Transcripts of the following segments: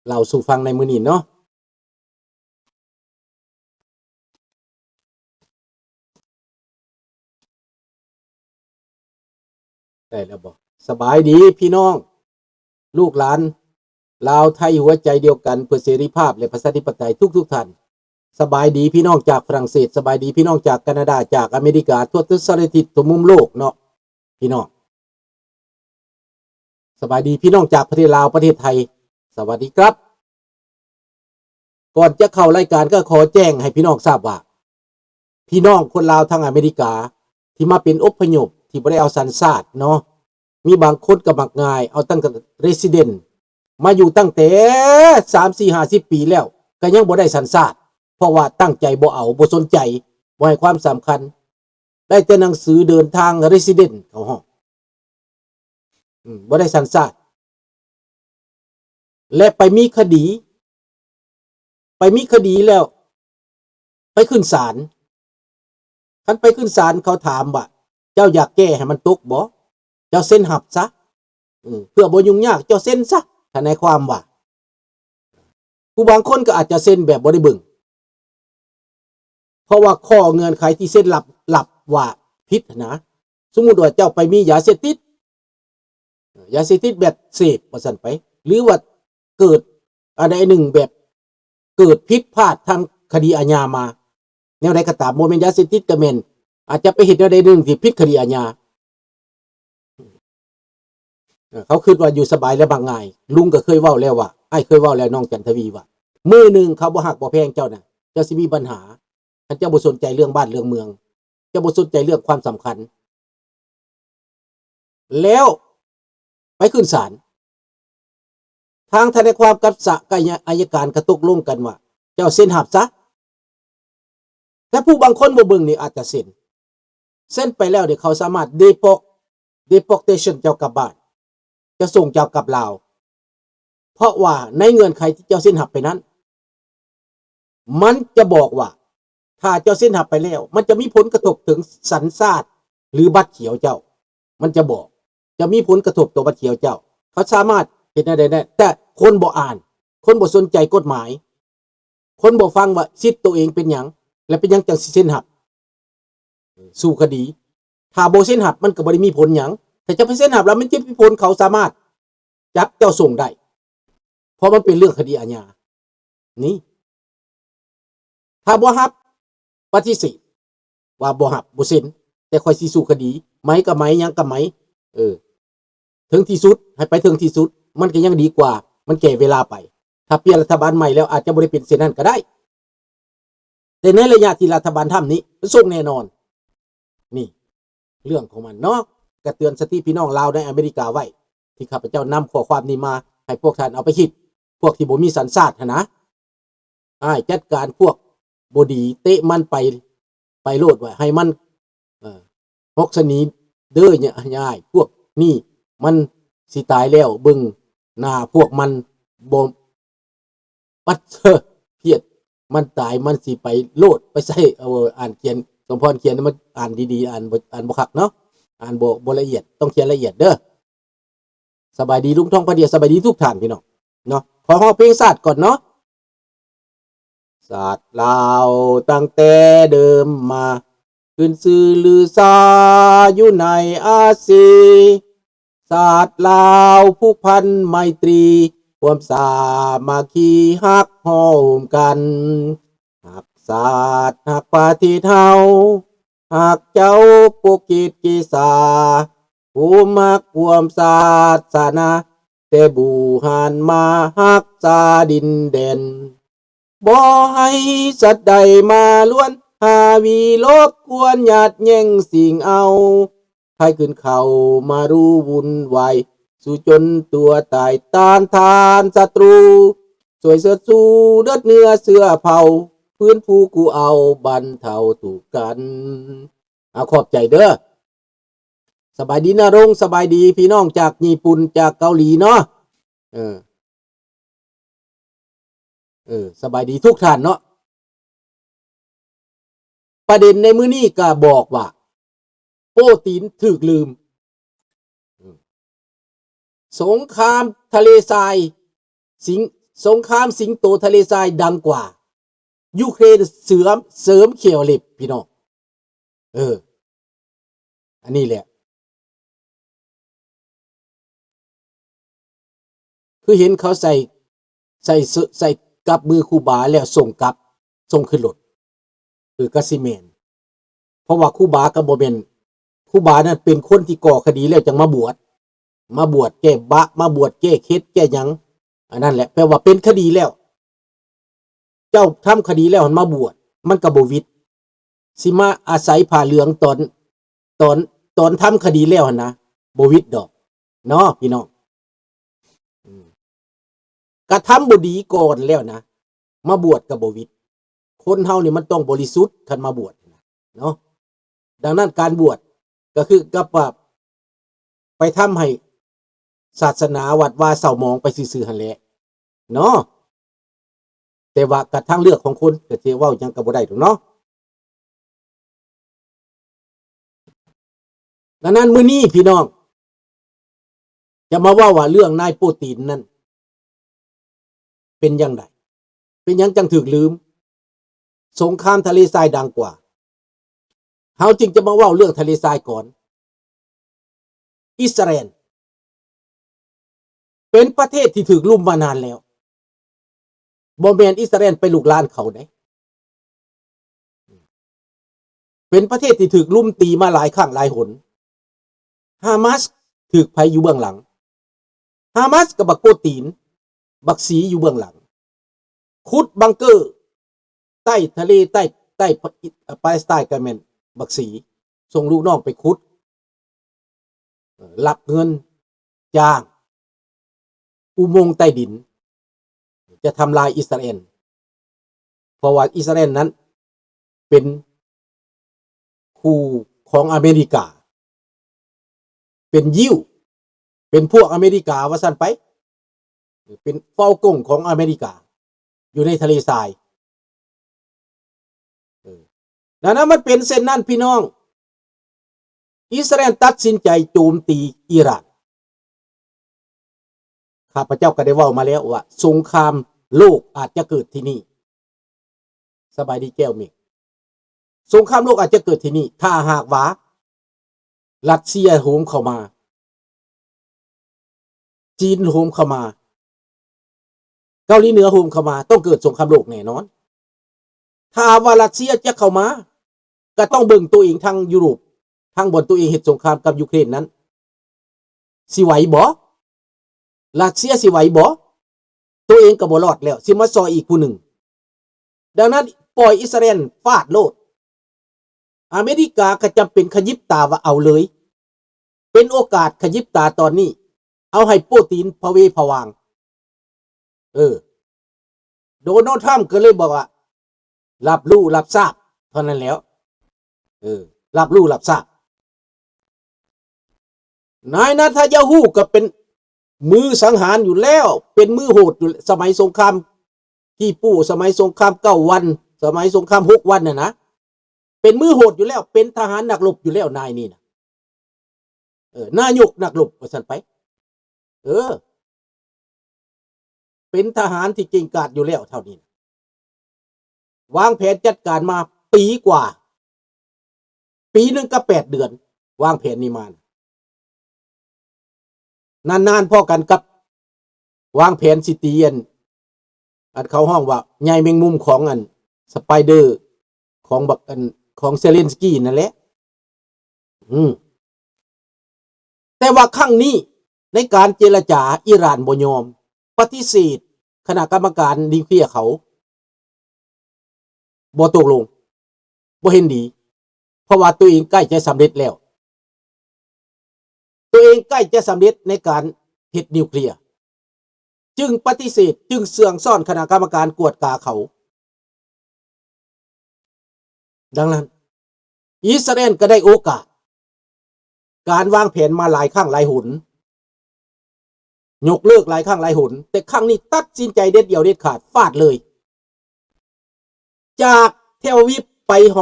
เราสู่ฟังในมื้อนี้เนาะได้แล้วบ่สบายดีพี่น้องลูกหลานลาวไทยหัวใจเดียวกันเพื่อเสรีภาพและประชาธิปไตยทุกท่านสบายดีพี่น้องจากฝรั่งเศสสบายดีพี่น้องจากแคนาดาจากอเมริกาทั่วทุกสารทิศทั่วมุมโลกเนาะพี่น้องสบายดีพี่น้องจากประเทศลาวประเทศไทยสวัสดีครับก่อนจะเข้ารายการก็ขอแจ้งให้พี่น้องทราบว่าพี่น้องคนลาวทางอเมริกาที่มาเป็นอพยพที่บ่ได้เอาสัญชาติเนาะมีบางคนก็มักง่ายเอาตั้งแต่ resident มาอยู่ตั้งแต่3-4-50 ปีแล้วก็ยังบ่ได้สัญชาติเพราะว่าตั้งใจบ่เอาบ่สนใจบ่ให้ความสำคัญได้แต่หนังสือเดินทาง resident เขาห้องบ่ได้สัญชาติและไปมีคดีแล้วไปขึ้นศาลคันไปขึ้นศาลเขาถามว่าเจ้าอยากแก้ให้มันตกบ่เจ้าเซ็นหับซะเพื่อบ่ยุ่งยากเจ้าเซ็นซะทนายความว่าผู้บางคนก็อาจจะเซ็นแบบบ่ได้เบิ่งเพราะว่าข้อเงื่อนไขที่เซ็นหลับว่าผิดนะสมมุติว่าเจ้าไปมียาเสพติดแบบเสพว่าซั่นไปหรือว่าเกิดอะไรหนึ่งแบบเกิดผิดพลาดทางคดีอาญามาแนวใดก็ตามบ่แม่นยาเสพติดก็แม่นอาจจะไปเฮ็ดแนวใดหนึ่งที่ผิดคดีอาญาเขาคิดว่าอยู่สบายและบางง่ายลุงก็เคยเว้าแล้วว่าอ้ายเคยเว้าแล้วน้องจันทวีว่ามื้อนึงเขาบ่ฮักบ่แพงเจ้าน่ะเจ้าสิมีปัญหาคันเจ้าบ่สนใจเรื่องบ้านเรื่องเมืองเจ้าบ่สนใจเรื่องความสำคัญแล้วไปขึ้นศาลทางทนายความกับอัยการก็ตกลงกันว่าเจ้าเซ็นหับซะแต่ผู้บางคนบ่เบิ่งนี่อาจจะเซ็นไปแล้วเดี๋ยวเขาสามารถdeportation เจ้ากลับบ้านจะส่งเจ้ากลับลาวเพราะว่าในเงื่อนไขที่เจ้าเซ็นหับไปนั้นมันจะบอกว่าถ้าเจ้าเซ็นหับไปแล้วมันจะมีผลกระทบถึงสัญชาติหรือบัตรเขียวเจ้ามันจะบอกจะมีผลกระทบต่อบัตรเขียวเจ้าเขาสามารถเห็นได้แต่คนบ่อ่านคนบ่สนใจกฎหมายคนบ่ฟังว่าสิทธิ์ตัวเองเป็นหยังและเป็นหยังจังสิเซ็นหับสู้คดีถ้าบ่เซ็นหับมันก็บ่ได้มีผลหยังแต่จะไปเซ็นหับแล้วมันจะมีผลเขาสามารถจับเจ้าส่งได้เพราะมันเป็นเรื่องคดีอาญานี่ถ้าบ่หับปฏิเสธว่าบ่หับบ่เซ็นแต่ค่อยสิสู้คดีไหมก็ไหมยังก็ไหมถึงที่สุดให้ไปถึงที่สุดมันก็ยังดีกว่ามันแก่เวลาไปถ้าเปลี่ยนรัฐบาลใหม่แล้วอาจจะบ่ได้เป็นเช่นนั้นก็ได้แต่ในระยะที่รัฐบาลทำนี้มันส่งแน่นอนนี่เรื่องของมันเนาะกระเตือนสติพี่น้องลาวในอเมริกาไว้ที่ข้าพเจ้านำข้อความนี้มาให้พวกท่านเอาไปคิดพวกที่บ่มีสัญชาตินะจัดการพวกบ่ดีเตะมันไปโลดไว้ให้มันฮกสนีเด้อเนี่ยง่ายพวกนี้มันสิตายแล้วเบิ่งหน้าพวกมันบ่ปัดเพียดมันตายมันสิไปโลดไปใส่อ่านเขียนสมพรเขียนมันอ่านดีๆอ่านบ่คักเนาะอ่านบ่ละเอียดต้องเขียนละเอียดเด้อสบายดีลุงทองประเดียสบายดีทุกท่านพี่น้องเนาะขอร้องเพลงชาติก่อนเนาะศาสตร์ลาวตั้งแต่เดิมมาขึ้นชื่อลือซาอยู่ในอาซีศาสตร์ลาวผูกพันไมตรีความสามัคคีฮักโฮมกันหักศาสตร์หักประเทศเฮาหักเจ้าปกกิจกิสาผู้มักความศาสนาแต่บูหันมาฮักษาดินแดนบ่ให้สัตว์ใดมาล้วนหาวีลบกวนหยาดแย่งสิ่งเอาใครขึ้นเขามารู้วุ่นวายสู้จนตัวตายต้านทานศัตรูสวยเสื้อสู้เลือดเนื้อเสื้อเผาพื้นผู้กูเอาบรรเทาถูกกันเอาขอบใจเด้อสบายดีนะรงสบายดีพี่น้องจากญี่ปุ่นจากเกาหลีเนาะสบายดีทุกท่านเนาะประเด็นในมื้อนี้ก็บอกว่าโปรตีนถูกลืมสงครามทะเลทราย สงครามสิงโตทะเลทรายดังกว่ายูเครนเสริมเขียวเหล็บพี่น้องอันนี้แหละคือเห็นเขาใส่กับมือคูบาแล้วส่งขึ้นรถคือกาซิเมนเพราะว่าคูบากับโบเมนคูบานั้นเป็นคนที่ก่อคดีแล้วจังมาบวชแก้บะมาบวชแก้เคสแก้หยังอันนั้นแหละแปลว่าเป็นคดีแล้วเจ้าทำคดีแล้วมาบวชมันก็บ่วิตสิมาอาศัยผ้าเหลืองตอนทำคดีแล้วนะบ่วิตดอกเนาะพี่น้องกระทำบ่ดีก่อนแล้วนะมาบวชก็บ่วิตคนเฮานี่มันต้องบริสุทธิ์คันมาบวชเนาะดังนั้นการบวชก็คือกับว่าไปทำให้ศาสนาวัดว่าเศร้ามองไปซื่อๆหั่นแหละเนาะแต่ว่ากระทั่งเลือกของคนก็สิเว้าหยังก็บ่ได้ดอกเนาะดังนั้นมื้อนี้พี่น้องจะมาว่าเรื่องนายปูตินนั้นเป็นอย่างไรเป็นหยังจังถูกลืมสงครามทะเลทรายดังกว่าเฮาจึงจะมาเว้าเรื่องทะเลทรายก่อนอิสราเอลเป็นประเทศที่ถูกลุ่มมานานแล้วบ่แม่นอิสราเอลไปลุกลานเขาได้เป็นประเทศที่ถูกลุ่มตีมาหลายครั้งหลายหนฮามาสถูกไผอยู่เบื้องหลังฮามาสกับบักโกตีนบักสีอยู่เบื้องหลังขุดบังเกอร์ใต้ทะเลใต้ปาเลสไตน์ก็แม่นบักสีส่งลูกน้องไปขุดรับเงินจ้างอุโมงค์ใต้ดินจะทำลายอิสราเอลเพราะว่าอิสราเอลนั้นเป็นคู่ของอเมริกาเป็นยิวเป็นพวกอเมริกาว่าซั่นไปเป็นเฝ้ากงของอเมริกาอยู่ในทะเลทรายดังนั้นมันเป็นเส้นนั้นพี่น้องอิสราเอลตัดสินใจโจมตีอิหร่านข้าพเจ้าก็ได้เว้ามาแล้วว่าสงครามโลกอาจจะเกิดที่นี่สบายดีแก้วมิกสงครามโลกอาจจะเกิดที่นี่ถ้าหากว่ารัสเซียโหมเข้ามาจีนโหมเข้ามาเกาหลีเหนือโหมเข้ามาต้องเกิดสงครามโลกแน่นอนถ้าว่ารัสเซียจะเข้ามาก็ต้องเบิ่งตัวเองทางยุโรปทางบนตัวเองเฮ็ดสงครามกับยูเครนนั้นสิไหวบ่รัสเซียสิไหวบ่ตัวเองก็บ่รอดแล้วสิมาซอยอีกผู้หนึ่งดังนั้นปล่อยอิสราเอลฟาดโลดอเมริกาก็จำเป็นขยิบตาว่าเอาเลยเป็นโอกาสขยิบตาตอนนี้เอาให้ปูตินพะเวพะวางโดนัลด์ทรัมป์ก็เลยบอกว่ารับรู้รับทราบเท่านั้นแล้วรับรู้รับทราบนายนัทยาฮูก็เป็นมือสังหารอยู่แล้วเป็นมือโหดอยู่สมัยสงครามที่ปู่สมัยสงคราม9 วันสมัยสงคราม6 วันน่ะนะเป็นมือโหดอยู่แล้วเป็นทหารนักรบอยู่แล้วนายนี่นะนายกนักรบว่าซั่นไปเป็นทหารที่เก่งกาจอยู่แล้วเท่านี้วางแผนจัดการมาปีกว่าปีนึงก็8 เดือนวางแผนนี้มานานๆพอกันกับวางแผนสิตีอันเขาห้องว่าใหญ่แมงมุมของอันสไปเดอร์ของบักอันของเซเลนสกี้นั่นแหละแต่ว่าครั้งนี้ในการเจรจาอิหร่านบ่ยอมปฏิเสธคณะกรรมการนิวเคลียร์เขาบ่ตกลงบ่เห็นดีเพราะว่าตัวเองใกล้จะสำเร็จแล้วตัวเองใกล้จะสำเร็จในการเฮ็ดนิวเคลียร์จึงปฏิเสธจึงเสื่องซ่อนคณะกรรมการกวดกาเขาดังนั้นอิสราเอลก็ได้โอกาสการวางแผนมาหลายครั้งหลายหนยกเลิกหลายครั้งหลายหนแต่ครั้งนี้ตัดสินใจเด็ดเดี่ยวเด็ดขาดฟาดเลยจากเทลอาวีฟไปห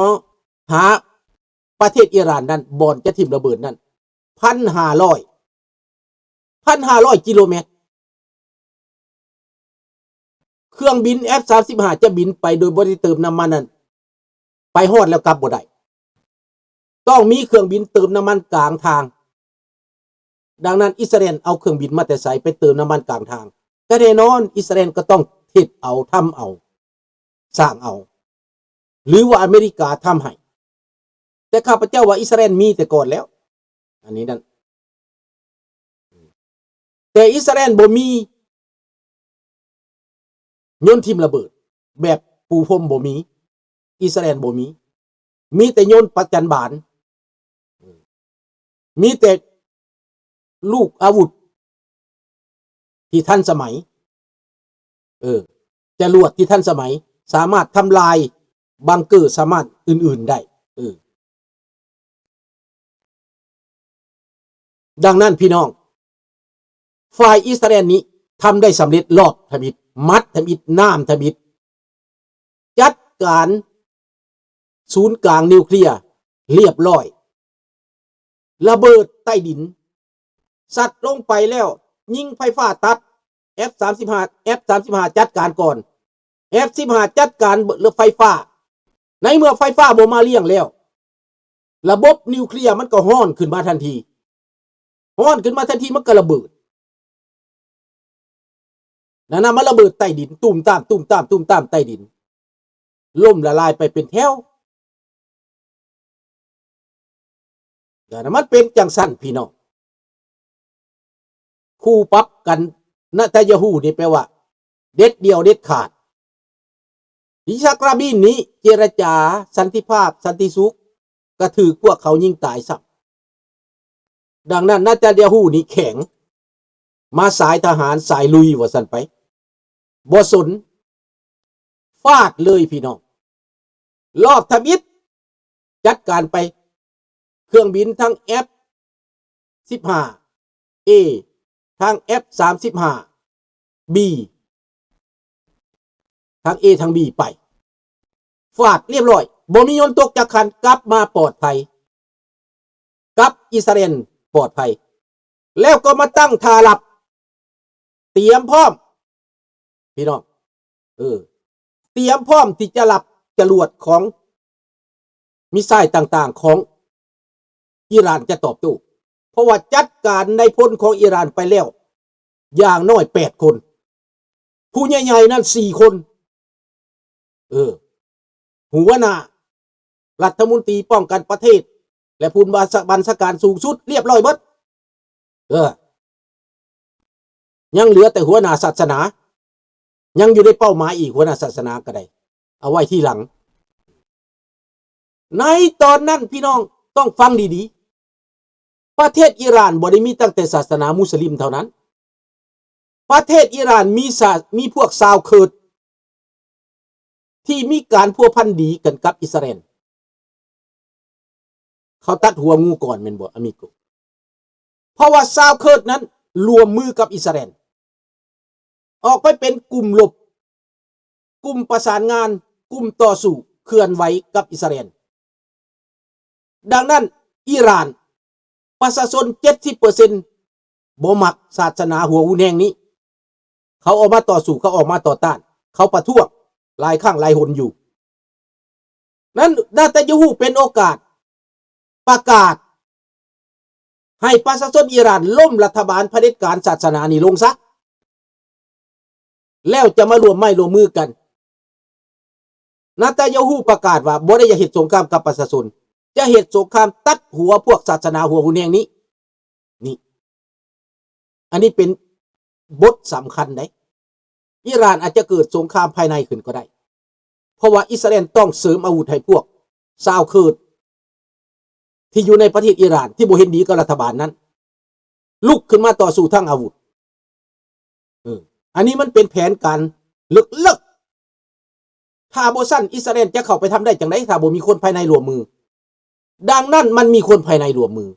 าประเทศอิหร่านนั้นบอนจะทิ่มระเบิดนั้น1,500 กิโลเมตร เครื่องบิน F-35 จะบินไปโดยบ่ได้เติมน้ำมันนั้นไปฮอดแล้วกลับบ่ได้ต้องมีเครื่องบินเติมน้ำมันกลางทางดังนั้นอิสราเอลเอาเครื่องบินมาแต่ไสไปเติมน้ำมันกลางทางก็แน่นอนอิสราเอลก็ต้องเฮ็ดเอาทำเอาสร้างเอาหรือว่าอเมริกาทำให้แต่ข้าพเจ้าว่าอิสราเอลมีแต่ก่อนแล้วอันนี้นั่นแต่อิสราเอลบ่มียนต์ทิ่มระเบิดแบบปูพรมบ่มีอิสราเอลบ่มีแต่ยนต์ประจันบานมีแต่ลูกอาวุธที่ทันสมัยจรวดที่ทันสมัยสามารถทำลายบังเกอร์สามารถอื่นๆได้ดังนั้นพี่น้องฝ่ายอิสราเอลนี้ทำได้สำเร็จรอบทมิตมัดทมิตน้ำทมิตจัดการศูนย์กลางนิวเคลียร์เรียบร้อยระเบิดใต้ดินสัตว์ลงไปแล้วยิงไฟฟ้าตัด F-35 จัดการก่อน F-15 จัดการเรือไฟฟ้าในเมื่อไฟฟ้าบ่มาเลี้ยงแล้วระบบนิวเคลียร์มันก็ฮ้อนขึ้นมาทันทีมันก็ระเบิดนั่นมันระเบิดใต้ดินตุ่มตามใต้ดินล่มละลายไปเป็นแถวมันเป็นจังสั้นพี่น้องคู่ปรับกันนะแต่ยาฮูนี่แปลว่าเด็ดเดียวเด็ดขาดอิชากราบินนี้เจรจาสันติภาพสันติสุขก็ถือพวกเขายิงตายซับดังนั้นนะแต่ยาฮูนี่แข็งมาสายทหารสายลุยว่าซั่นไปบ่สนฟาดเลยพี่น้องรอบทมิตจัดการไปเครื่องบินทั้ง F-15A ทั้ง F-35B ทั้ง A ทั้ง B ไปฟาดเรียบร้อยบ่มียนต์ตกจากคันกลับมาปลอดภัยกับอิสราเอลปลอดภัยแล้วก็มาตั้งท่ารับเตรียมพร้อมพี่น้องเตรียมพร้อมที่จะรับจรวดของมิสไซล์ต่างๆของอิหร่านจะตอบโต้เพราะว่าจัดการในพลของอิหร่านไปแล้วอย่างน้อย8คนผู้ใหญ่ๆนั้น4คนหัวหน้ารัฐมนตรีป้องกันประเทศและผู้บัญชาการสูงสุดเรียบร้อยหมดยังเหลือแต่หัวหน้าศาสนายังอยู่ในเป้าหมายอีกหัวหน้าศาสนาก็ได้เอาไว้ที่หลังในตอนนั้นพี่น้องต้องฟังดีๆประเทศอิหร่านบ่ได้มีตั้งแต่ศาสนามุสลิมเท่านั้นประเทศอิหร่านมีพวกชาวเคิร์ดที่มีการพัวพันดีกันกับอิสราเอลเขาตัดหัวงูก่อนแม่นบ่อามิโกเพราะว่าชาวเคิร์ดนั้นรวมมือกับอิสราเอลออกไปเป็นกลุ่มลบกลุ่มประสานงานกลุ่มต่อสู้เคลื่อนไหวกับอิสราเอลดังนั้นอิหร่านประชาชน 70% บ่มักศาสนาหัวอุแนงนี้เขาออกมาต่อสู้เขาออกมาต่อต้านเขาประท้วงหลายครั้งหลายหนอยู่นั้นนาตาญาฮูเป็นโอกาสประกาศให้ประชาชนอิหร่านล้มรัฐบาลเผด็จการศาสนานี้ลงซะแล้วจะมารวมไม้รวมมือกันนาตาญาฮูประกาศว่าบ่ได้จะเฮ็ดสงครามกับประชาชนจะเฮ็ดสงครามตัดหัวพวกศาสนาหัวหุนแห่งนี้นี่อันนี้เป็นบทสำคัญได้อิหร่านอาจจะเกิดสงครามภายในขึ้นก็ได้เพราะว่าอิสราเอลต้องเสริมอาวุธให้พวกชาวเคิร์ดที่อยู่ในประเทศอิหร่านที่บ่เห็นดีกับรัฐบาลนั้นลุกขึ้นมาต่อสู้ทางอาวุธอันนี้มันเป็นแผนการลึกๆถ้าบ่ซั่นอิสราเอลจะเข้าไปทำได้จังได๋ถ้าบ่มีคนภายในร่วมมือดังนั้นมันมีคนภายในร่วมมือ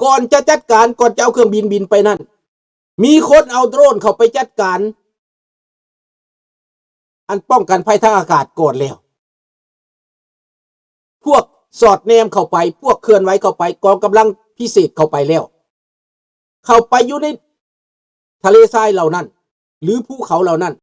ก่อนจะจัดการก่อนจะเอาเครื่องบินไปนั่นมีคนเอาโดรนเข้าไปจัดการอันป้องกันภัยทางอากาศก่อนแล้วพวกสอดแนมเข้าไปพวกเคลื่อนไหวเข้าไปกองกำลังพิเศษเข้าไปแล้วเข้าไปอยู่ในทะเลทรายเหล่านั้นหรือภูเขาเหล่านั้น